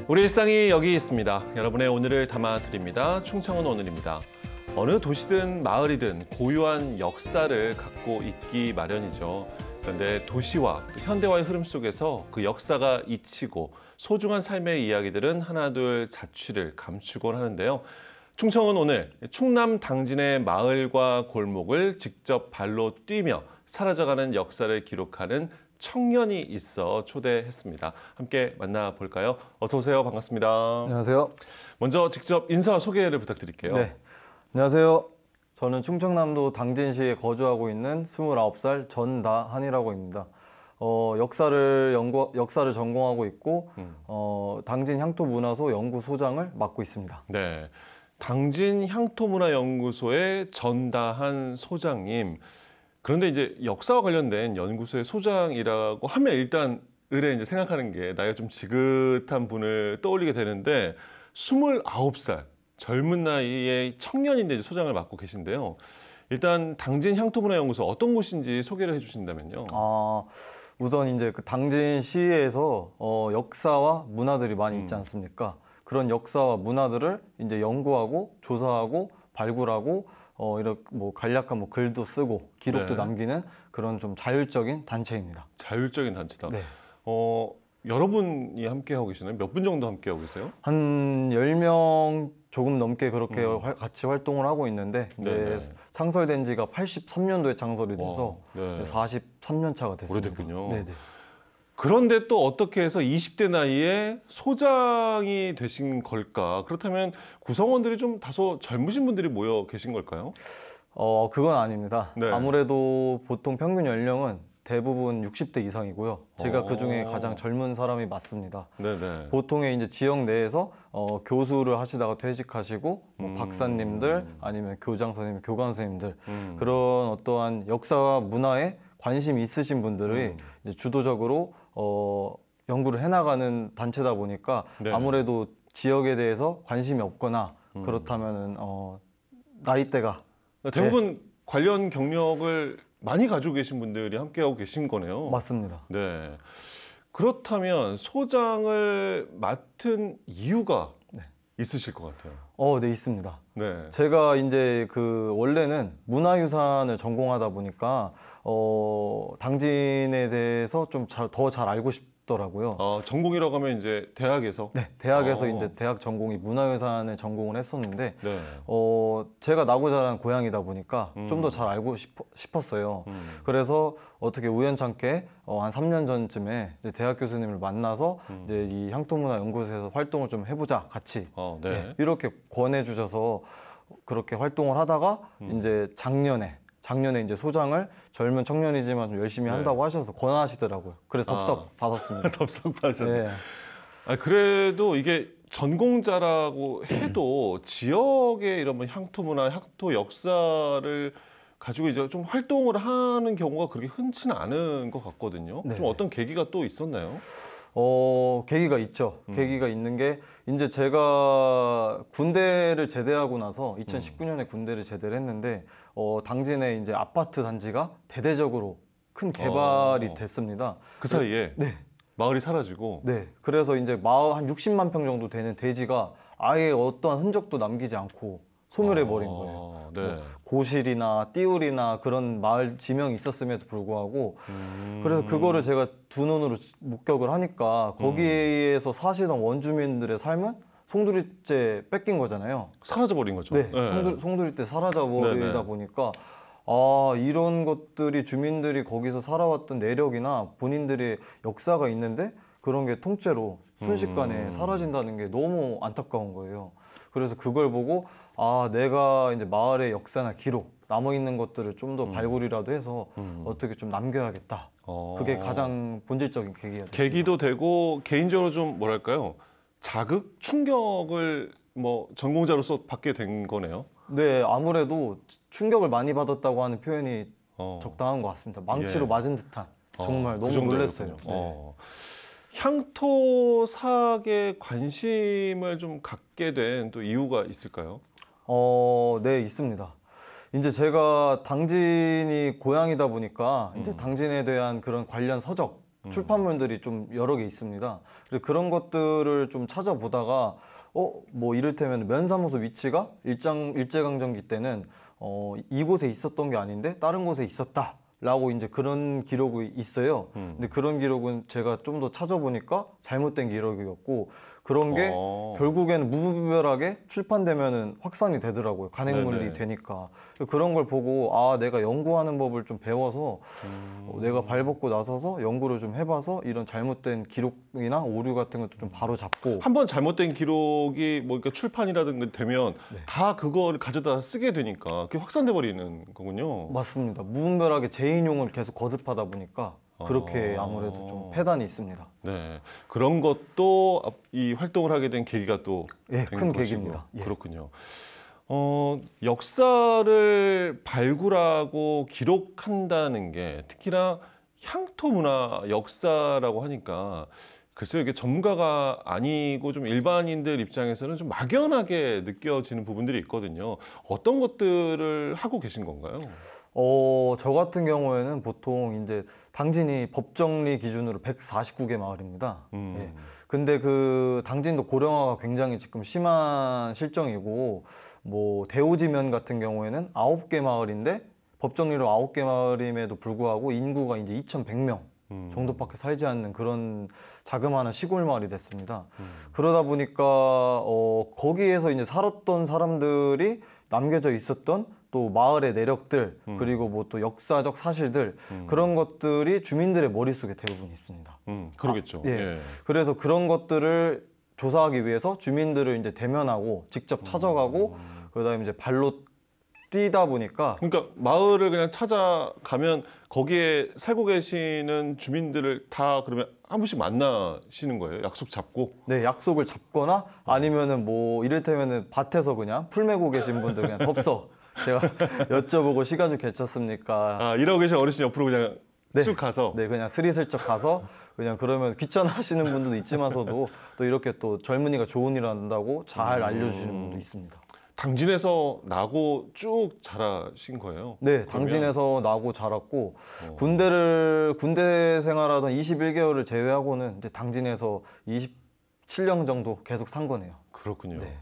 우리 일상이 여기 있습니다. 여러분의 오늘을 담아드립니다. 충청은 오늘입니다. 어느 도시든 마을이든 고유한 역사를 갖고 있기 마련이죠. 그런데 도시와 또 현대화의 흐름 속에서 그 역사가 잊히고 소중한 삶의 이야기들은 하나둘 자취를 감추곤 하는데요. 충청은 오늘 충남 당진의 마을과 골목을 직접 발로 뛰며 사라져가는 역사를 기록하는 청년이 있어 초대했습니다. 함께 만나볼까요? 어서 오세요. 반갑습니다. 안녕하세요. 먼저 직접 인사 소개를 부탁드릴게요. 네, 안녕하세요. 저는 충청남도 당진시에 거주하고 있는 29살 전다한이라고 합니다. 역사를 전공하고 있고 당진 향토문화소 연구소장을 맡고 있습니다. 네, 당진 향토문화연구소의 전다한 소장님. 그런데 이제 역사와 관련된 연구소의 소장이라고 하면 일단 이제 생각하는 게 나이가 좀 지긋한 분을 떠올리게 되는데 29살 젊은 나이의 청년인데 이제 소장을 맡고 계신데요. 일단 당진 향토문화연구소 어떤 곳인지 소개를 해주신다면요. 우선 이제 그 당진시에서 역사와 문화들이 많이 있지 않습니까? 그런 역사와 문화들을 이제 연구하고 조사하고 발굴하고 이렇게 뭐 간략한 글도 쓰고 기록도 남기는 그런 좀 자율적인 단체입니다. 자율적인 단체다. 네. 여러분이 함께 하고 계시나요? 몇 분 정도 함께 하고 계세요? 한 10명 조금 넘게 그렇게 같이 활동을 하고 있는데 이제 창설된 지가 83년도에 창설이 돼서 43년 차가 됐습니다. 오래됐군요. 네네. 그런데 또 어떻게 해서 20대 나이에 소장이 되신 걸까? 그렇다면 구성원들이 좀 다소 젊으신 분들이 모여 계신 걸까요? 그건 아닙니다. 네. 아무래도 보통 평균 연령은 대부분 60대 이상이고요. 제가 그 중에 가장 젊은 사람이 맞습니다. 네네. 보통의 이제 지역 내에서 교수를 하시다가 퇴직하시고 뭐 박사님들 아니면 교장 선생님, 교관 선생님들 그런 어떠한 역사와 문화에 관심이 있으신 분들이 이제 주도적으로 연구를 해나가는 단체다 보니까 아무래도 지역에 대해서 관심이 없거나 그렇다면은 나이대가 대부분 관련 경력을 많이 가지고 계신 분들이 함께하고 계신 거네요. 맞습니다. 네. 그렇다면 소장을 맡은 이유가 있으실 것 같아요. 네, 있습니다. 네. 제가 이제 원래는 문화유산을 전공하다 보니까 당진에 대해서 좀 더 잘 알고 싶더라고요. 전공이라고 하면 이제 대학에서? 네, 대학에서 이제 대학 전공이 문화유산을 전공을 했었는데 네. 제가 나고 자란 고향이다 보니까 좀 더 잘 알고 싶었어요. 그래서 어떻게 우연찮게 한 3년 전쯤에 이제 대학 교수님을 만나서 이제 이 향토문화연구소에서 활동을 좀 해보자 같이 이렇게 권해주셔서 그렇게 활동을 하다가 이제 작년에 이제 소장을 젊은 청년이지만 좀 열심히 한다고 하셔서 권하시더라고요. 그래서 덥석 받았습니다. 덥석 받으셨네요. 그래도 이게 전공자라고 해도 지역의 이런 향토문화, 향토 역사를 가지고 이제 좀 활동을 하는 경우가 그렇게 흔치는 않은 것 같거든요. 좀 어떤 계기가 또 있었나요? 계기가 있죠. 계기가 있는 게 이제 제가 군대를 제대하고 나서 2019년에 군대를 제대를 했는데 당진에 이제 아파트 단지가 대대적으로 큰 개발이 됐습니다. 그 사이에 네. 마을이 사라지고 그래서 이제 마을 한 60만 평 정도 되는 대지가 아예 어떠한 흔적도 남기지 않고 소멸해버린 거예요. 뭐 고실이나 띠울이나 그런 마을 지명이 있었음에도 불구하고 그래서 그거를 제가 두 눈으로 목격을 하니까 거기에서 사시던 원주민들의 삶은 송두리째 뺏긴 거잖아요. 사라져버린 거죠. 송두리째 사라져버리다 보니까 이런 것들이 주민들이 거기서 살아왔던 내력이나 본인들의 역사가 있는데 그런 게 통째로 순식간에 사라진다는 게 너무 안타까운 거예요. 그래서 그걸 보고 내가 이제 마을의 역사나 기록 남아있는 것들을 좀 더 발굴이라도 해서 어떻게 좀 남겨야겠다. 그게 가장 본질적인 계기가 됐습니다. 계기도 되고 개인적으로 좀 뭐랄까요? 자극, 충격을 뭐 전공자로서 받게 된 거네요. 네, 아무래도 충격을 많이 받았다고 하는 표현이 적당한 것 같습니다. 망치로 맞은 듯한 정말 너무 놀랐어요. 향토사학에 관심을 좀 갖게 된 또 이유가 있을까요? 네, 있습니다. 이제 제가 당진이 고향이다 보니까 이제 당진에 대한 그런 관련 서적 출판물들이 좀 여러 개 있습니다. 그래서 그런 것들을 좀 찾아보다가 뭐 이를테면 면사무소 위치가 일제강점기 때는 이곳에 있었던 게 아닌데 다른 곳에 있었다. 라고 이제 그런 기록이 있어요. 근데 그런 기록은 제가 좀 더 찾아보니까 잘못된 기록이었고 그런 게 결국에는 무분별하게 출판되면은 확산이 되더라고요. 간행물이 네네. 되니까. 그런 걸 보고 내가 연구하는 법을 좀 배워서 내가 발벗고 나서서 연구를 좀 해봐서 이런 잘못된 기록이나 오류 같은 것도 좀 바로 잡고 한번 잘못된 기록이 뭐 그러니까 출판이라든가 되면 다 그거를 가져다 쓰게 되니까 그게 확산돼 버리는 거군요. 맞습니다. 무분별하게 제 인용을 계속 거듭하다 보니까 그렇게 아무래도 좀 폐단이 있습니다. 네, 그런 것도 이 활동을 하게 된 계기가 또 예, 된 큰 것이고. 계기입니다. 예. 그렇군요. 역사를 발굴하고 기록한다는 게 특히나 향토 문화 역사라고 하니까 글쎄요, 이게 전문가가 아니고 좀 일반인들 입장에서는 좀 막연하게 느껴지는 부분들이 있거든요. 어떤 것들을 하고 계신 건가요? 저 같은 경우에는 보통 이제 당진이 법정리 기준으로 149개 마을입니다. 예. 근데 그 당진도 고령화가 굉장히 지금 심한 실정이고 뭐 대오지면 같은 경우에는 9개 마을인데 법정리로 9개 마을임에도 불구하고 인구가 이제 2,100명 정도밖에 살지 않는 그런 자그마한 시골 마을이 됐습니다. 그러다 보니까 거기에서 이제 살았던 사람들이 남겨져 있었던 또 마을의 내력들 그리고 뭐 또 역사적 사실들 그런 것들이 주민들의 머릿속에 대부분 있습니다. 그러겠죠. 예. 예. 그래서 그런 것들을 조사하기 위해서 주민들을 이제 대면하고 직접 찾아가고 그다음에 이제 발로 뛰다 보니까 그러니까 마을을 그냥 찾아가면 거기에 살고 계시는 주민들을 다 그러면 한 번씩 만나시는 거예요? 약속 잡고? 네, 약속을 잡거나 아니면은 뭐 이를테면은 밭에서 그냥 풀 메고 계신 분들 그냥 덥석 제가 여쭤보고 시간 좀 괜찮습니까? 일하고 계신 어르신 옆으로 그냥 네. 쭉 가서? 네, 그냥 스리슬쩍 가서 그냥 그러면 귀찮아하시는 분들도 있지만서도 또 이렇게 또 젊은이가 좋은 일 한다고 잘 알려주시는 분도 있습니다. 당진에서 나고 쭉 자라신 거예요? 네, 그러면? 당진에서 나고 자랐고 군대 생활하던 21개월을 제외하고는 이제 당진에서 27년 정도 계속 산 거네요. 그렇군요. 네.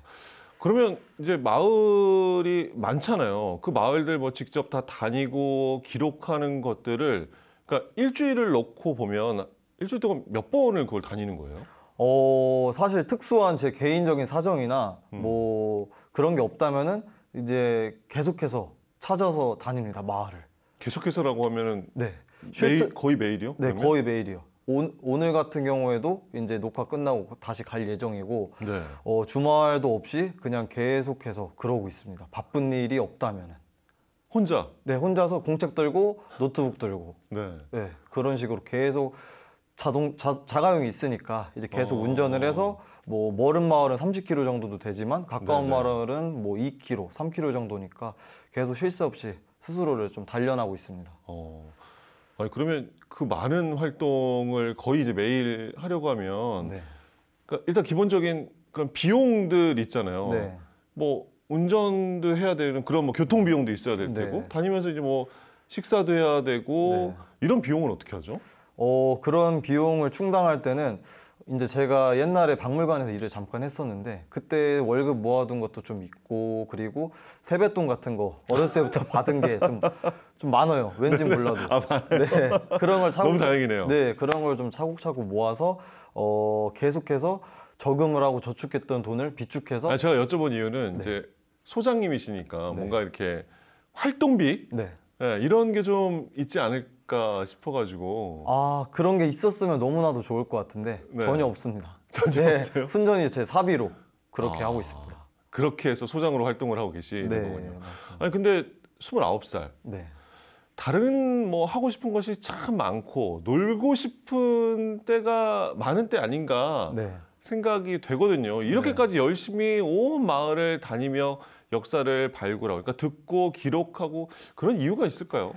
그러면 이제 마을이 많잖아요. 그 마을들 뭐 직접 다 다니고 기록하는 것들을 그러니까 일주일을 놓고 보면 일주일 동안 몇 번을 그걸 다니는 거예요? 사실 특수한 제 개인적인 사정이나 뭐 그런 게 없다면은 이제 계속해서 찾아서 다닙니다, 마을을. 계속해서라고 하면은 네. 거의 매일이요? 네, 그러면? 거의 매일이요. 오늘 같은 경우에도 이제 녹화 끝나고 다시 갈 예정이고 네. 주말도 없이 그냥 계속해서 그러고 있습니다. 바쁜 일이 없다면은. 혼자? 네, 혼자서 공책 들고 노트북 들고 네. 네, 그런 식으로 계속 자가용이 있으니까 이제 계속 운전을 해서 뭐 멀은 마을은 30km 정도도 되지만 가까운 네네. 마을은 뭐 2km, 3km 정도니까 계속 쉴 새 없이 스스로를 좀 단련하고 있습니다. 아니 그러면 그 많은 활동을 거의 이제 매일 하려고 하면 네. 그러니까 일단 기본적인 그런 비용들 있잖아요. 네. 뭐 운전도 해야 되는 그런 뭐 교통 비용도 있어야 될 네. 테고 다니면서 이제 뭐 식사도 해야 되고 네. 이런 비용은 어떻게 하죠? 그런 비용을 충당할 때는 이제 제가 옛날에 박물관에서 일을 잠깐 했었는데 그때 월급 모아둔 것도 좀 있고 그리고 세뱃돈 같은 거 어렸을 때부터 받은 게 좀 많아요. 왠지 몰라도. 네. 그런 걸 너무 다행이네요. 네, 그런 걸 좀 차곡차곡 모아서 계속해서 저금을 하고 저축했던 돈을 비축해서 제가 여쭤본 이유는 네. 이제 소장님이시니까 네. 뭔가 이렇게 활동비 네. 이런 게 좀 있지 않을까 싶어가지고 그런 게 있었으면 너무나도 좋을 것 같은데 네. 전혀 없습니다. 전혀 없어요? 순전히 제 사비로 그렇게 하고 있습니다. 그렇게 해서 소장으로 활동을 하고 계시는 네, 거군요. 맞습니다. 아니 근데 29살 네. 다른 뭐 하고 싶은 것이 참 많고 놀고 싶은 때가 많은 때 아닌가 네. 생각이 되거든요. 이렇게까지 열심히 온 마을을 다니며 역사를 발굴하고 그러니까 듣고 기록하고 그런 이유가 있을까요?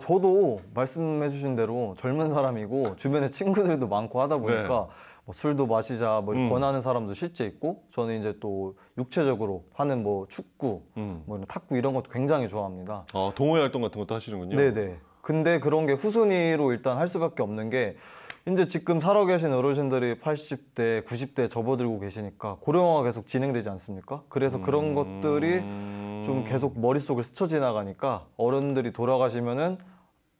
저도 말씀해 주신 대로 젊은 사람이고 주변에 친구들도 많고 하다 보니까 뭐 술도 마시자 뭐 이렇게 권하는 사람도 실제 있고 저는 이제 또 육체적으로 하는 뭐 축구, 뭐 이런 탁구 이런 것도 굉장히 좋아합니다. 동호회 활동 같은 것도 하시는군요. 네네. 근데 그런 게 후순위로 일단 할 수밖에 없는 게 이제 지금 살아 계신 어르신들이 80대, 90대 접어들고 계시니까 고령화가 계속 진행되지 않습니까? 그래서 그런 것들이 좀 계속 머릿속을 스쳐 지나가니까 어른들이 돌아가시면은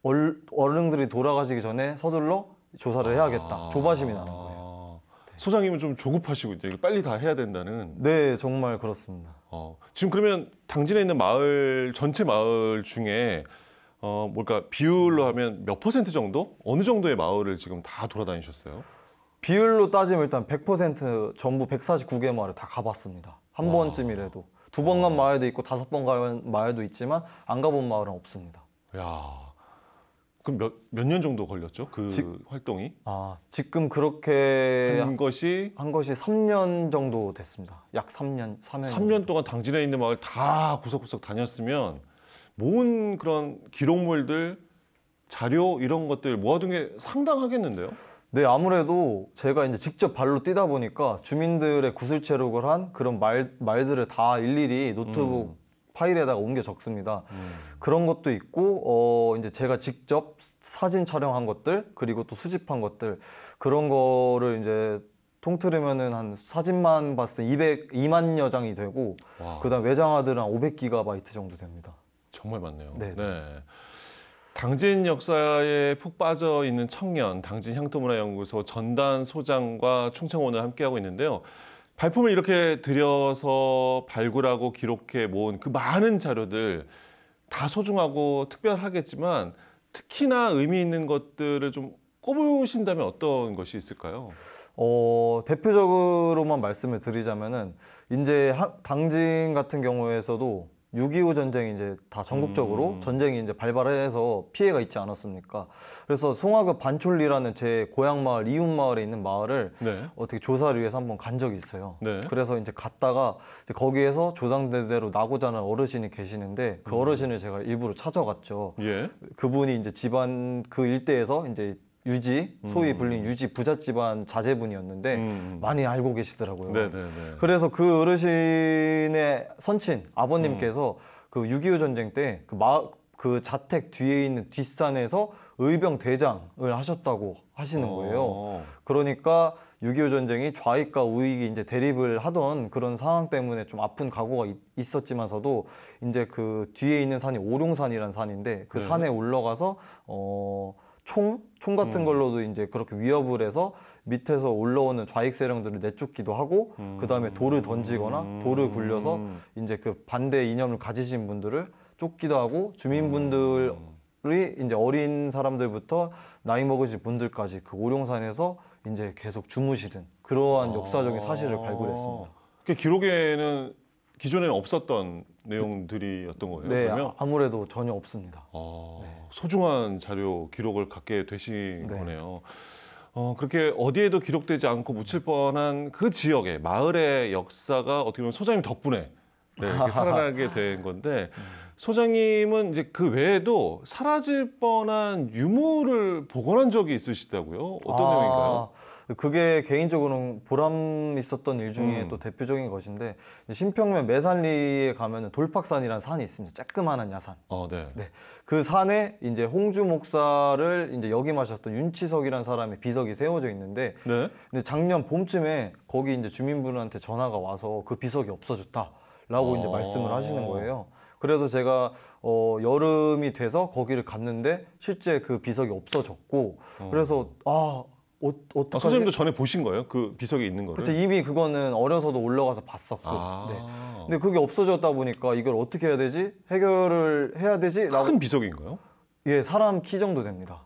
어른들이 돌아가시기 전에 서둘러 조사를 해야겠다. 조바심이 나는 거예요. 소장님은 좀 조급하시고 이제 빨리 다 해야 된다는. 네, 정말 그렇습니다. 지금 그러면 당진에 있는 마을 전체 마을 중에 뭘까 비율로 하면 몇 퍼센트 정도? 어느 정도의 마을을 지금 다 돌아다니셨어요? 비율로 따지면 일단 100% 전부 149개 마을을 다 가봤습니다. 한 와. 번쯤이라도. 2번 간 마을도 있고 5번 간 마을도 있지만 안 가본 마을은 없습니다. 야, 그럼 몇 년 정도 걸렸죠? 그 활동이? 지금 그렇게 한 것이 한 것이 3년 정도 됐습니다. 약 3년 3년 동안 당진에 있는 마을 다 구석구석 다녔으면 모은 그런 기록물들, 자료 이런 것들 모아둔 게 상당하겠는데요? 네, 아무래도 제가 이제 직접 발로 뛰다 보니까 주민들의 구슬 체록을 한 그런 말들을 다 일일이 노트북 파일에다가 옮겨 적습니다. 그런 것도 있고, 이제 제가 직접 사진 촬영한 것들, 그리고 또 수집한 것들, 그런 거를 이제 통틀으면은 한 사진만 봤을 때 2만여 장이 되고, 그다음 외장하드는 한 500GB 정도 됩니다. 정말 많네요. 네. 당진 역사에 푹 빠져 있는 청년, 당진 향토문화연구소 전단 소장과 충청원을 함께하고 있는데요. 발품을 이렇게 들여서 발굴하고 기록해 모은 그 많은 자료들 다 소중하고 특별하겠지만 특히나 의미 있는 것들을 좀 꼽으신다면 어떤 것이 있을까요? 대표적으로만 말씀을 드리자면은 이제 당진 같은 경우에서도 6.25 전쟁이 이제 다 전국적으로 전쟁이 이제 발발해서 피해가 있지 않았습니까? 그래서 송화읍 반촐리라는 제 고향 마을, 이웃 마을에 있는 마을을 어떻게 조사를 위해서 한번 간 적이 있어요. 그래서 이제 갔다가 이제 거기에서 조상대대로 나고자 하는 어르신이 계시는데 그 어르신을 제가 일부러 찾아갔죠. 그분이 이제 집안 그 일대에서 이제 유지, 소위 불린 유지 부잣 집안 자제분이었는데 많이 알고 계시더라고요. 그래서 그 어르신의 선친 아버님께서 그 6.25 전쟁 때 그 자택 뒤에 있는 뒷산에서 의병 대장을 하셨다고 하시는 거예요. 그러니까 6.25 전쟁이 좌익과 우익이 이제 대립을 하던 그런 상황 때문에 좀 아픈 각오가 있었지만서도 이제 그 뒤에 있는 산이 오룡산이라는 산인데 그 산에 올라가서 총 같은 걸로도 이제 그렇게 위협을 해서 밑에서 올라오는 좌익 세력들을 내쫓기도 하고 그 다음에 돌을 던지거나 돌을 굴려서 이제 그 반대 이념을 가지신 분들을 쫓기도 하고 주민분들이 이제 어린 사람들부터 나이 먹으신 분들까지 그 오룡산에서 이제 계속 주무시던 그러한 역사적인 사실을 발굴했습니다. 그 기록에는 기존에는 없었던 내용들이었던 거예요? 네, 그러면? 아무래도 전혀 없습니다. 소중한 자료 기록을 갖게 되신 거네요. 그렇게 어디에도 기록되지 않고 묻힐 뻔한 그 지역의 마을의 역사가 어떻게 보면 소장님 덕분에 이렇게 살아나게 된 건데 소장님은 이제 그 외에도 사라질 뻔한 유물을 복원한 적이 있으시다고요? 어떤 내용인가요? 그게 개인적으로는 보람 있었던 일 중에 또 대표적인 것인데 신평면 매산리에 가면은 돌팍산이라는 산이 있습니다. 쬐끄만한 야산. 그 산에 이제 홍주 목사를 이제 역임하셨던 윤치석이라는 사람의 비석이 세워져 있는데 근데 작년 봄쯤에 거기 이제 주민분한테 전화가 와서 그 비석이 없어졌다라고 이제 말씀을 하시는 거예요. 그래서 제가 여름이 돼서 거기를 갔는데 실제 그 비석이 없어졌고 그래서 어떡하지? 선생님도 전에 보신 거예요? 그 비석이 있는 거를? 그렇죠. 이미 그거는 어려서도 올라가서 봤었고 근데 그게 없어졌다 보니까 이걸 어떻게 해야 되지? 해결을 해야 되지? 큰 비석인가요? 예, 사람 키 정도 됩니다.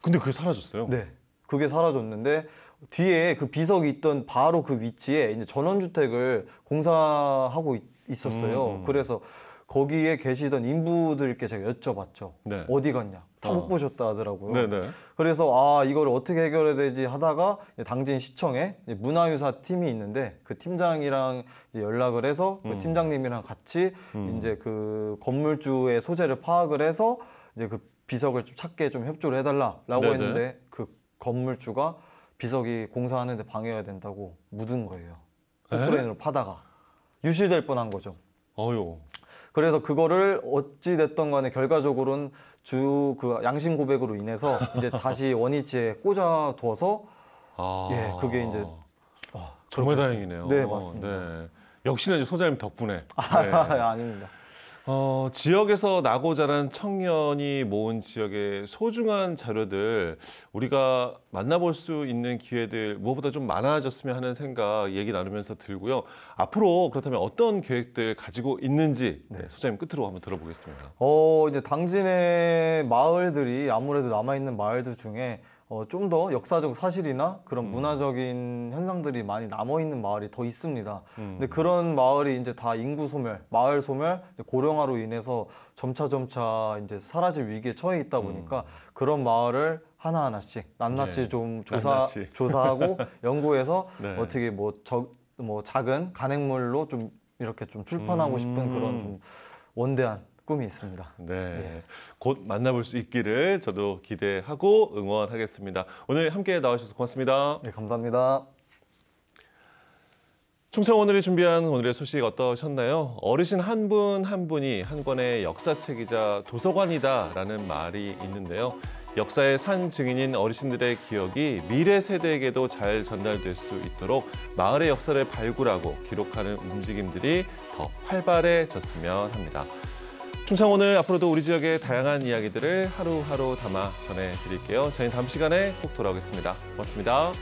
근데 그게 사라졌어요? 네, 그게 사라졌는데 뒤에 그 비석이 있던 바로 그 위치에 이제 전원주택을 공사하고 있었어요. 그래서 거기에 계시던 인부들께 제가 여쭤봤죠. 어디 갔냐? 다 못 보셨다 하더라고요. 그래서 이걸 어떻게 해결해야 되지 하다가 당진 시청에 문화유사 팀이 있는데 그 팀장이랑 이제 연락을 해서 그 팀장님이랑 같이 이제 그 건물주의 소재를 파악을 해서 이제 그 비석을 좀 찾게 좀 협조를 해달라라고 했는데 그 건물주가 비석이 공사하는데 방해가 된다고 묻은 거예요. 포크레인으로 파다가 유실될 뻔한 거죠. 그래서 그거를 어찌 됐던 간에 결과적으로는 그 양심 고백으로 인해서 이제 다시 원위치에 꽂아둬서 예, 그게 이제 정말 그렇게 다행이네요. 네, 맞습니다. 네. 역시나 이제 소장님 덕분에. 네. 아닙니다. 지역에서 나고 자란 청년이 모은 지역의 소중한 자료들 우리가 만나볼 수 있는 기회들 무엇보다 좀 많아졌으면 하는 생각 얘기 나누면서 들고요. 앞으로 그렇다면 어떤 계획들 가지고 있는지 소장님 끝으로 한번 들어보겠습니다. 이제 당진의 마을들이 아무래도 남아있는 마을들 중에 좀 더 역사적 사실이나 그런 문화적인 현상들이 많이 남아있는 마을이 더 있습니다. 근데 그런 마을이 이제 다 인구 소멸, 마을 소멸, 고령화로 인해서 점차 이제 사라질 위기에 처해 있다 보니까 그런 마을을 하나하나씩 낱낱이 네. 좀 낱낱이. 조사하고 연구해서 네. 어떻게 뭐 작은 간행물로 좀 이렇게 좀 출판하고 싶은 그런 좀 원대한 꿈이 있습니다. 네. 곧 만나볼 수 있기를 저도 기대하고 응원하겠습니다. 오늘 함께 나와주셔서 고맙습니다. 네, 감사합니다. 충청 오늘이 준비한 오늘의 소식 어떠셨나요? 어르신 한 분 한 분이 한 권의 역사책이자 도서관이다라는 말이 있는데요. 역사의 산 증인인 어르신들의 기억이 미래 세대에게도 잘 전달될 수 있도록 마을의 역사를 발굴하고 기록하는 움직임들이 더 활발해졌으면 합니다. 충청 오늘 앞으로도 우리 지역의 다양한 이야기들을 하루하루 담아 전해드릴게요. 저희는 다음 시간에 꼭 돌아오겠습니다. 고맙습니다.